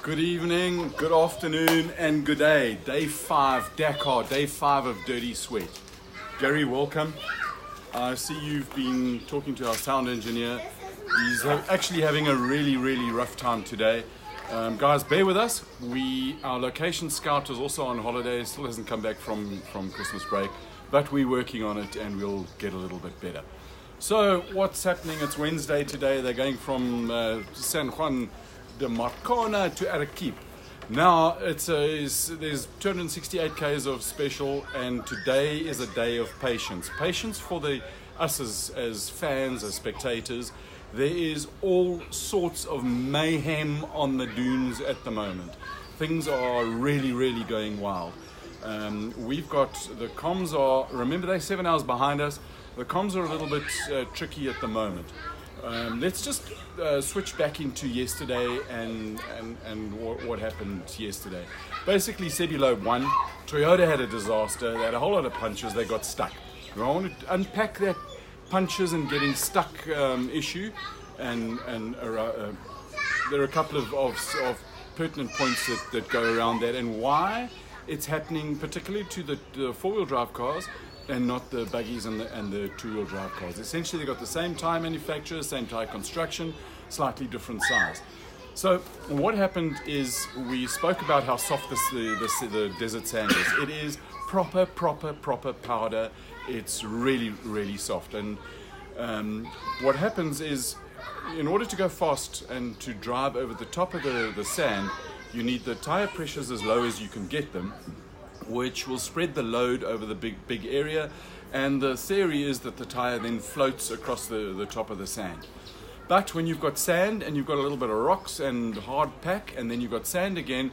Good evening, good afternoon, and good day. Day 5, Dakar, day 5 of DirTiSweat. Gary, welcome. I see you've been talking to our sound engineer. He's actually having a really rough time today. Guys, bear with us. Our location scout is also on holiday, still hasn't come back from Christmas break, but we're working on it and we'll get a little bit better. So, what's happening? It's Wednesday today. They're going from San Juan de Marcona to Arequipa. Now there's 268 k's of special, and today is a day of patience. Patience for us as fans, as spectators. There is all sorts of mayhem on the dunes at the moment. Things are really going wild. We've got the comms remember they're 7 hours behind us. The comms are a little bit tricky at the moment. Let's just switch back into yesterday and what happened yesterday. Basically, Sebi Loeb won. Toyota had a disaster. They had a whole lot of punches. They got stuck. I want to unpack that punches and getting stuck issue, and there are a couple of pertinent points that go around that and why it's happening, particularly to the four-wheel drive cars and not the buggies and the two-wheel drive cars. Essentially, they've got the same tyre manufacturer, same tyre construction, slightly different size. So what happened is we spoke about how soft the desert sand is. It is proper powder. It's really soft. And what happens is, in order to go fast and to drive over the top of the sand, you need the tyre pressures as low as you can get them, which will spread the load over the big area, and the theory is that the tire then floats across the top of the sand. But when you've got sand and you've got a little bit of rocks and hard pack, and then you've got sand again,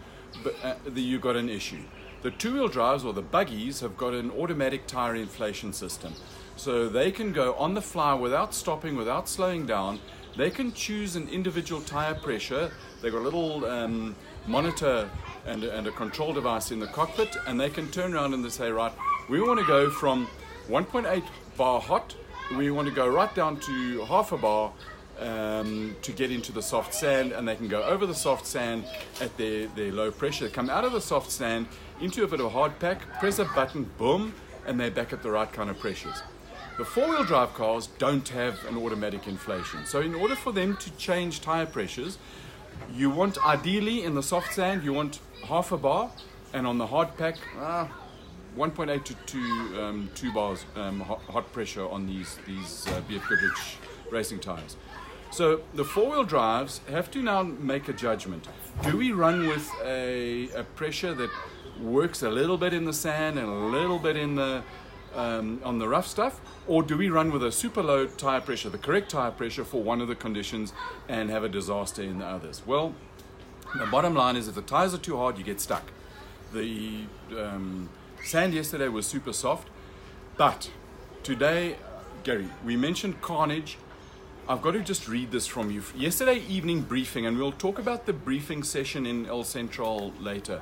you've got an issue. The two-wheel drives or the buggies have got an automatic tire inflation system, so they can go on the fly without stopping, without slowing down. They can choose an individual tire pressure. They've got a little monitor and a control device in the cockpit, and they can turn around and they say, right, we want to go from 1.8 bar hot, we want to go right down to half a bar to get into the soft sand, and they can go over the soft sand at their low pressure. They come out of the soft sand into a bit of a hard pack, press a button, boom, and they're back at the right kind of pressures. The four-wheel drive cars don't have an automatic inflation. So in order for them to change tire pressures, you want, ideally in the soft sand, you want half a bar, and on the hard pack, 1.8 to 2 bars hot pressure on these BF Goodrich racing tires. So the four-wheel drives have to now make a judgment. Do we run with a pressure that works a little bit in the sand and a little bit in the on the rough stuff, or do we run with a super low tire pressure, the correct tire pressure for one of the conditions, and have a disaster in the others? Well, the bottom line is, if the tires are too hard, you get stuck. The sand yesterday was super soft, but today, Gary, we mentioned carnage. I've got to just read this from you. Yesterday evening briefing, and we'll talk about the briefing session in El Central later.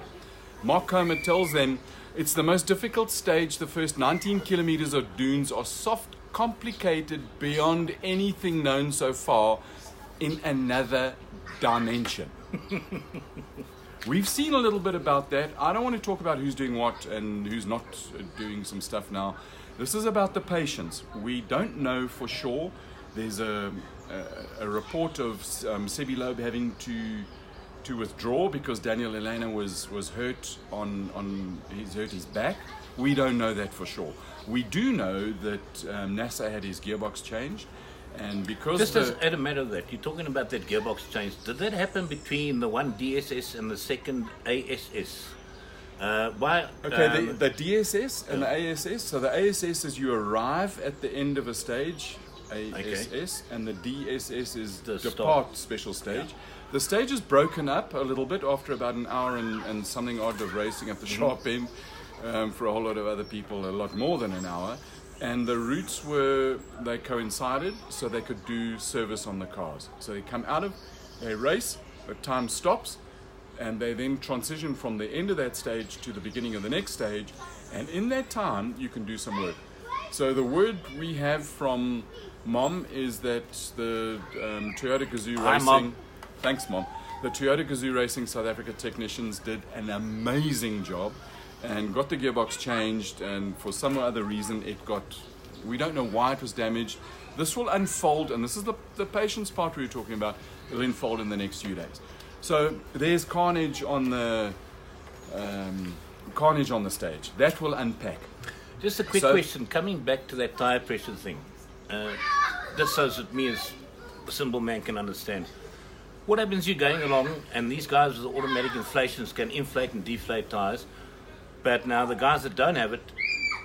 Mark Comer tells them it's the most difficult stage. The first 19 kilometers of dunes are soft, complicated, beyond anything known so far, in another dimension. We've seen a little bit about that. I don't want to talk about who's doing what and who's not doing some stuff now. This is about the patience. We don't know for sure. There's a report of Sebi Loeb having to withdraw because Daniel Elena was hurt he's hurt his back. We don't know that for sure. We do know that NASA had his gearbox changed, and because just as a matter of that, you're talking about that gearbox change. Did that happen between the one DSS and the second ASS? Why? Okay, the DSS and the ASS. So the ASS is you arrive at the end of a stage, ASS, and the DSS is the depart special stage. Yeah. The stage is broken up a little bit after about an hour and something odd of racing at the sharp end, for a whole lot of other people, a lot more than an hour. And the routes they coincided so they could do service on the cars. So they come out of a race, the time stops, and they then transition from the end of that stage to the beginning of the next stage. And in that time, you can do some work. So the word we have from Mom is that the Toyota Gazoo Racing... Mom. Thanks, Mom. The Toyota Gazoo Racing South Africa technicians did an amazing job and got the gearbox changed, and for some other reason we don't know why it was damaged. This will unfold, and this is the patience part we were talking about. It'll unfold in the next few days. So there's carnage on the stage. That will unpack. Just a quick question, coming back to that tire pressure thing, just so that me as a simple man can understand. What happens, you're going along, and these guys with automatic inflations can inflate and deflate tires, but now the guys that don't have it,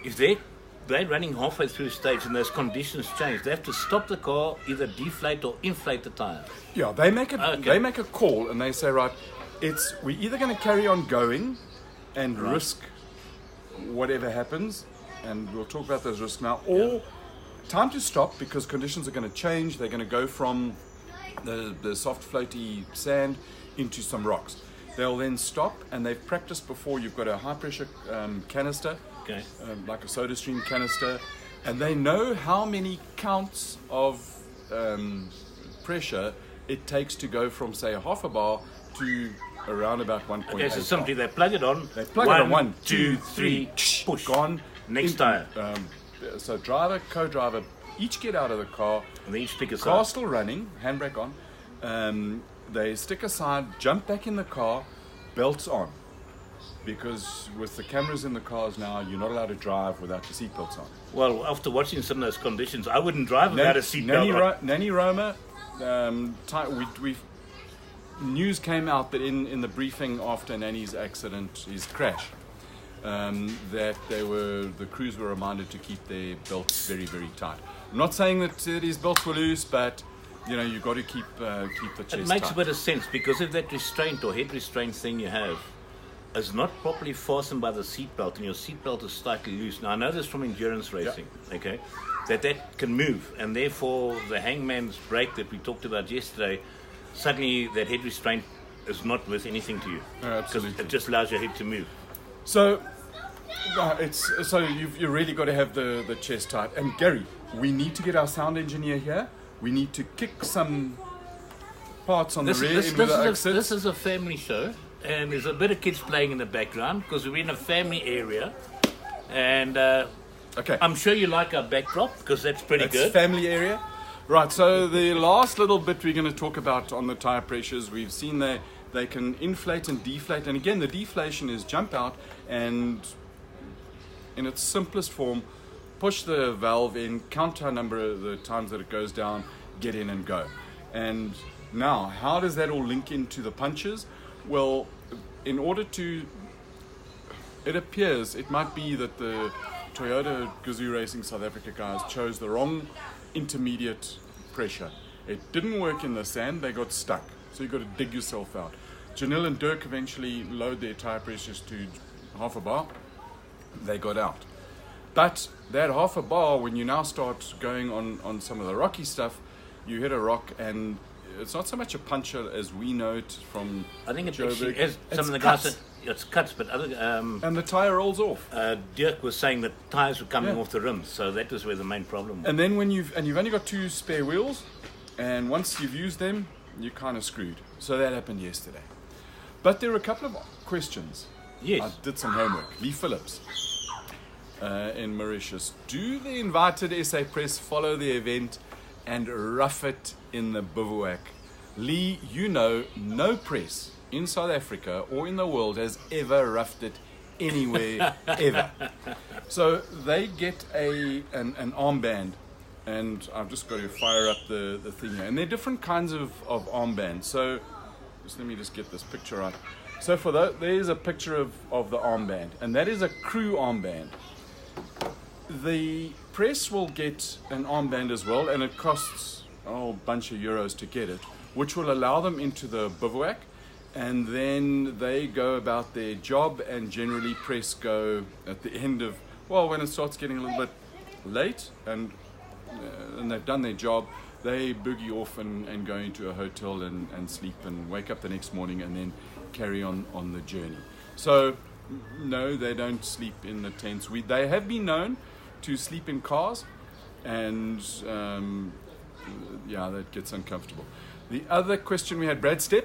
if they're running halfway through a stage and those conditions change, they have to stop the car, either deflate or inflate the tire. Yeah, they make a call and they say, right, we're either going to carry on going and risk whatever happens, and we'll talk about those risks now, or time to stop because conditions are going to change. They're going to go from the soft floaty sand into some rocks. They'll then stop, and they've practiced before. You've got a high pressure canister, like a soda stream canister, and they know how many counts of pressure it takes to go from, say, a half a bar to around about 1.8. Okay, so simply they plug it on. They plug it on 1, 2, 3, push. Gone. Next tire. So driver, co-driver, each get out of the car. And they each pick a side. Car still running, handbrake on. They stick aside, jump back in the car, belts on. Because with the cameras in the cars now, you're not allowed to drive without your seatbelts on. Well, after watching some of those conditions, I wouldn't drive without a seatbelt on. Nanny Roma, news came out that in the briefing after Nanny's accident, his crash, that the crews were reminded to keep their belts very, very tight. I'm not saying that his belts were loose, but you've got to keep the chest tight. It makes a bit of sense, because if that restraint or head restraint thing you have is not properly fastened by the seatbelt and your seatbelt is slightly loose. Now, I know this from endurance racing, okay, that can move, and therefore the hangman's brake that we talked about yesterday, suddenly that head restraint is not worth anything to you. Absolutely. It just allows your head to move. So you've really got to have the chest tight. And Gary, we need to get our sound engineer here. We need to kick some parts on the rear end with the exits. This is a family show, and there's a bit of kids playing in the background because we're in a family area. And I'm sure you like our backdrop because that's pretty good. Family area. Right, so the last little bit we're going to talk about on the tire pressures, we've seen they can inflate and deflate. And again, the deflation is jump out and, in its simplest form, push the valve in, count our number of the times that it goes down, get in and go. And now, how does that all link into the punches? Well, in order to, it appears, it might be that the Toyota Gazoo Racing South Africa guys chose the wrong intermediate pressure. It didn't work in the sand, they got stuck. So you've got to dig yourself out. Janelle and Dirk eventually lowered their tire pressures to half a bar. They got out. But that half a bar, when you now start going on some of the rocky stuff, you hit a rock and it's not so much a puncher as we know it from I think it Joburg. actually is. Some of the cuts. guys, it's cuts, but other. And the tire rolls off. Dirk was saying that tires were coming off the rims, so that was where the main problem was. And then when you've only got 2 spare wheels, and once you've used them, you're kind of screwed. So that happened yesterday. But there were a couple of questions. Yes. I did some homework. Lee Phillips in Mauritius. Do the invited SA press follow the event and rough it in the bivouac? Lee, no press in South Africa or in the world has ever roughed it anywhere ever. So they get an armband, and I've just got to fire up the thing here. And there are different kinds of armbands. So let me just get this picture right. So there's a picture of the armband, and that is a crew armband. The press will get an armband as well, and it costs a whole bunch of euros to get it, which will allow them into the bivouac, and then they go about their job, and generally press go at the end of, when it starts getting a little bit late and they've done their job, they boogie off and go into a hotel and sleep and wake up the next morning and then carry on the journey. So no, they don't sleep in the tents. They have been known to sleep in cars, and that gets uncomfortable. The other question we had, Brad Stepp.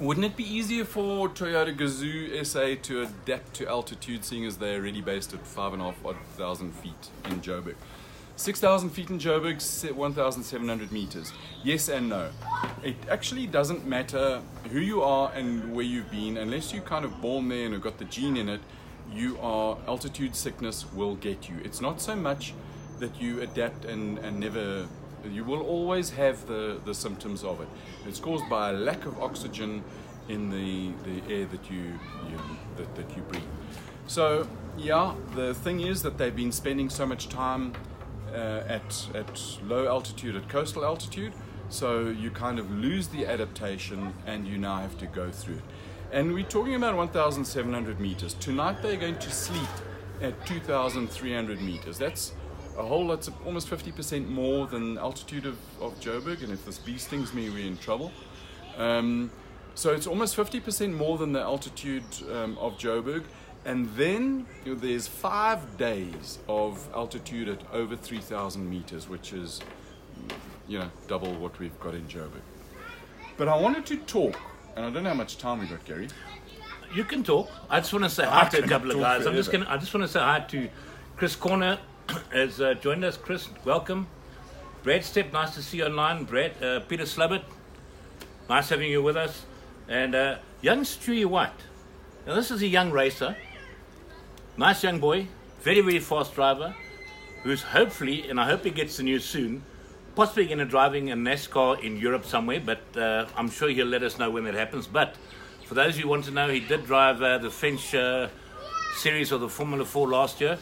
Wouldn't it be easier for Toyota Gazoo SA to adapt to altitude, seeing as they're already based at 5,500 feet in Joburg? 6,000 feet in Joburg, 1,700 meters. Yes and no. It actually doesn't matter who you are and where you've been, unless you're kind of born there and have got the gene in it. Altitude sickness will get you. It's not so much that you adapt and never. You will always have the symptoms of it. It's caused by a lack of oxygen in the air that you breathe. So yeah, the thing is that they've been spending so much time at low altitude, at coastal altitude, so you kind of lose the adaptation and you now have to go through it. And we're talking about 1,700 meters. Tonight they're going to sleep at 2,300 meters. That's almost 50% more than altitude of Joburg, and if this bee stings me, we're in trouble. So it's almost 50% more than the altitude of Joburg, and then there's 5 days of altitude at over 3,000 meters, which is double what we've got in Joburg. But I wanted to talk, and I don't know how much time we got, Gary. You can talk. I just want to say hi to a couple of guys. I just want to say hi to Chris Corner. Has joined us. Chris, welcome. Brad Step, nice to see you online. Brad, Peter Slubbert, nice having you with us. And young Stewie White. Now this is a young racer, nice young boy, very, very fast driver, who's hopefully, and I hope he gets the news soon, possibly going to driving a NASCAR in Europe somewhere, but I'm sure he'll let us know when that happens. But for those who want to know, he did drive the French series of the Formula 4 last year.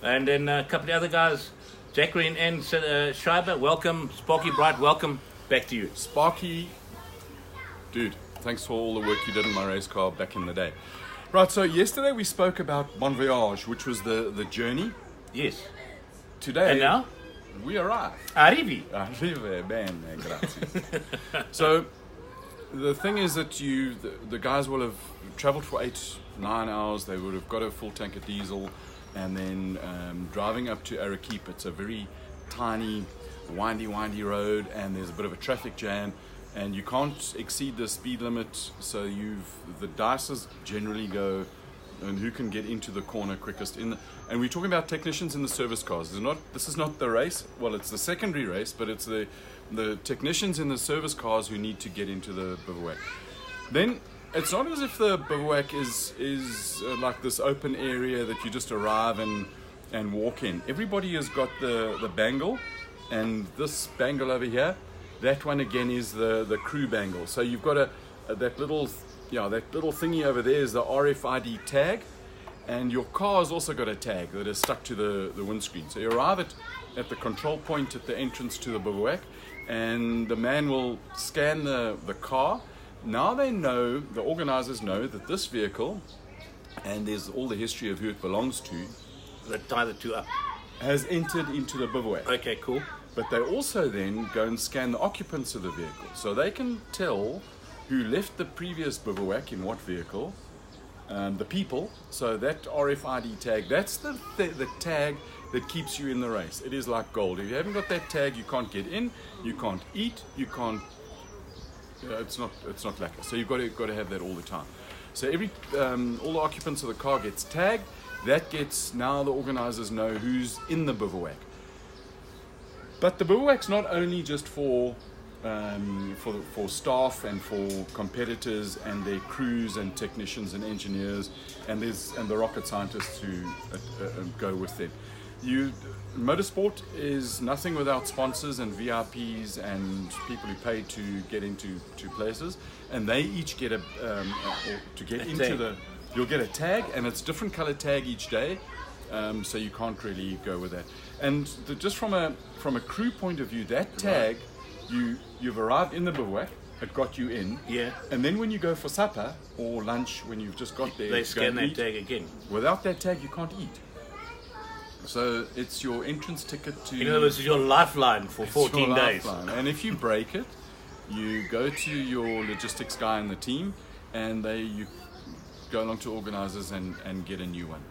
And then a couple of other guys, Jacqueline and Schreiber, welcome. Sparky Bright, welcome. Back to you. Sparky, dude, thanks for all the work you did in my race car back in the day. Right, so yesterday we spoke about Bon Voyage, which was the journey. Yes. Today, and now? We arrive. Arrivi. Arrive, bene, grazie. So the thing is that the guys will have traveled for 8-9 hours. They would have got a full tank of diesel. And then driving up to Arequipa, it's a very tiny, windy road, and there's a bit of a traffic jam, and you can't exceed the speed limit. So the dices generally go, and who can get into the corner quickest. And we're talking about technicians in the service cars. This is not the race. Well, it's the secondary race, but it's the technicians in the service cars who need to get into the bivouac. Then it's not as if the bivouac is like this open area that you just arrive and walk in. Everybody has got the bangle, and this bangle over here, that one again is the crew bangle. So you've got that little thingy over there is the RFID tag, and your car's also got a tag that is stuck to the windscreen. So you arrive at the control point at the entrance to the bivouac, and the man will scan the car. Now the organizers know that this vehicle, and there's all the history of who it belongs to, That tie the two up. has entered into the bivouac. Okay, cool. But they also then go and scan the occupants of the vehicle. So they can tell who left the previous bivouac in what vehicle, the people. So that RFID tag, that's the tag that keeps you in the race. It is like gold. If you haven't got that tag, you can't get in, you can't eat, you can't. It's not lacquer. So you've got to have that all the time. So all the occupants of the car gets tagged. That gets, now the organizers know who's in the bivouac. But the bivouac's not only just for staff and for competitors and their crews and technicians and engineers and the rocket scientists who go with them. Motorsport is nothing without sponsors and VIPs and people who pay to get into places, and they each get you'll get a tag, and it's different color tag each day, so you can't really go with that. And just from a crew point of view, that tag, you've arrived in the bivouac, it got you in, yeah, and then when you go for supper or lunch, when you've just got there, they scan that tag again. Without that tag, you can't eat. So it's your entrance ticket to... In other words, it's your lifeline for 14 days. Lifeline. And if you break it, you go to your logistics guy in the team, and you go along to organizers and get a new one.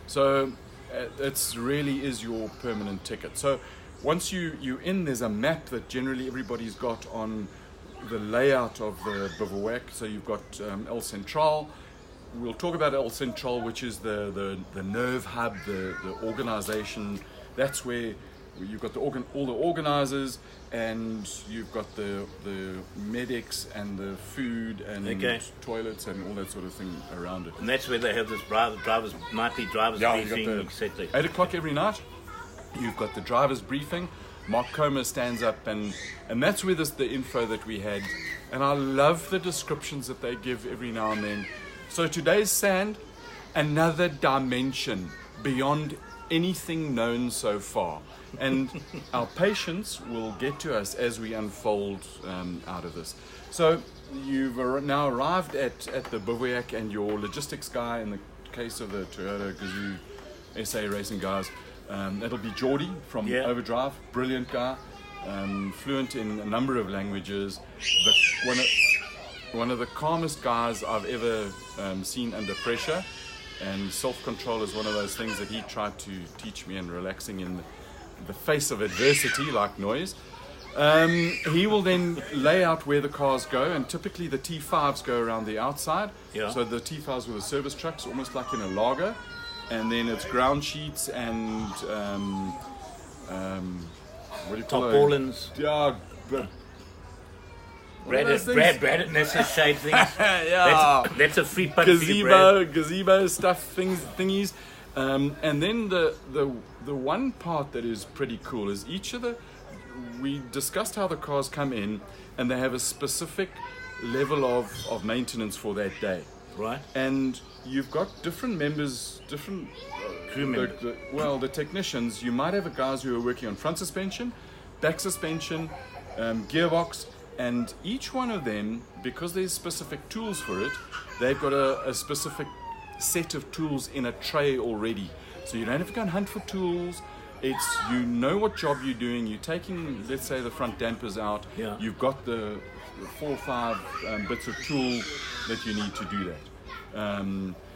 So it really is your permanent ticket. So once you're in, there's a map that generally everybody's got on the layout of the bivouac. So you've got El Central. We'll talk about El Central, which is the nerve hub, the organization. That's where you've got all the organizers, and you've got the medics and the food and toilets and all that sort of thing around it. And that's where they have this nightly driver's briefing, etc. 8 o'clock every night, you've got the driver's briefing. Mark Comer stands up, and that's where the info that we had. And I love the descriptions that they give every now and then. So today's sand, another dimension beyond anything known so far. And our patients will get to us as we unfold out of this. So you've now arrived at the bivouac, and your logistics guy, in the case of the Toyota Gazoo SA racing guys, that'll be Geordie from Overdrive, brilliant guy, fluent in a number of languages, but one of the calmest guys I've ever seen under pressure. And self-control is one of those things that he tried to teach me, and relaxing in the face of adversity like noise. He will then lay out where the cars go, and typically the T5s go around the outside. Yeah. So the T5s with the service trucks, almost like in a lager, and then it's ground sheets and what do you call it? Tarpaulins. Yeah. Brad, that's a shade thing. Yeah. That's a free punt. Gazebo stuff, thingies. And then the one part that is pretty cool is we discussed how the cars come in, and they have a specific level of maintenance for that day. Right. And you've got different members, crew members. The technicians. You might have guys who are working on front suspension, back suspension, gearbox, and each one of them, because there's specific tools for it, they've got a specific set of tools in a tray already. So you don't have to go and hunt for tools. It's, you know what job you're doing. You're taking, let's say, the front dampers out. Yeah. You've got the 4 or 5 bits of tool that you need to do that.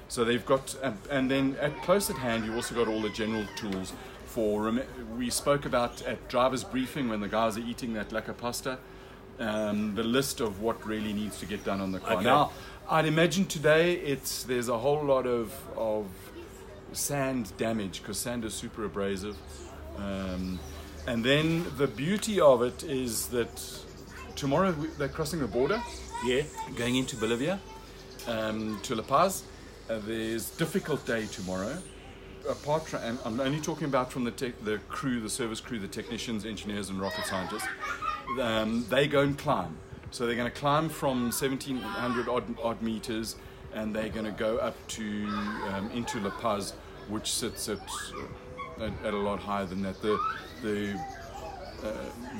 So they've got, and then close at hand, you've also got all the general tools for, we spoke about at driver's briefing when the guys are eating that lacquer pasta, the list of what really needs to get done on the car. Okay. Now, I'd imagine today there's a whole lot of sand damage, because sand is super abrasive. And then the beauty of it is that tomorrow they're crossing the border, going into Bolivia, to La Paz. There's difficult day tomorrow. Apart from, and I'm only talking about from the crew, the service crew, the technicians, engineers, and rocket scientists. They go and climb. So they're going to climb from 1,700 odd meters, and they're going to go up to into La Paz, which sits at a lot higher than that. The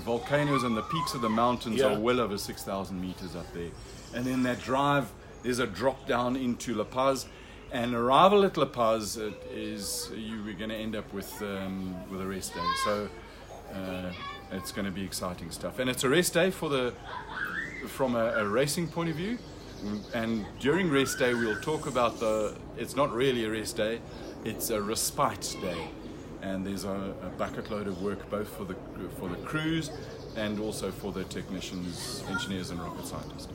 volcanoes and the peaks of the mountains are well over 6,000 meters up there. And then that drive, there's a drop down into La Paz, and arrival at La Paz we're going to end up with a rest day. So it's going to be exciting stuff, and it's a rest day from a racing point of view. And during rest day, we'll talk about it's not really a rest day, it's a respite day. And there's a bucket load of work both for the crews and also for the technicians, engineers, and rocket scientists.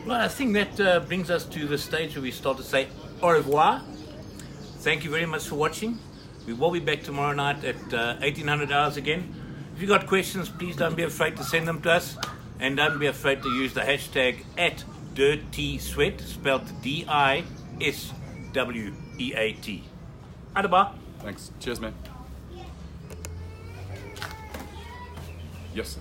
Well, I think that brings us to the stage where we start to say au revoir. Thank you very much for watching. We will be back tomorrow night at 1800 hours again. If you've got questions, please don't be afraid to send them to us. And don't be afraid to use the hashtag @DirTiSweat, spelled DISWEAT. Adaba. Thanks. Cheers, man. Yes.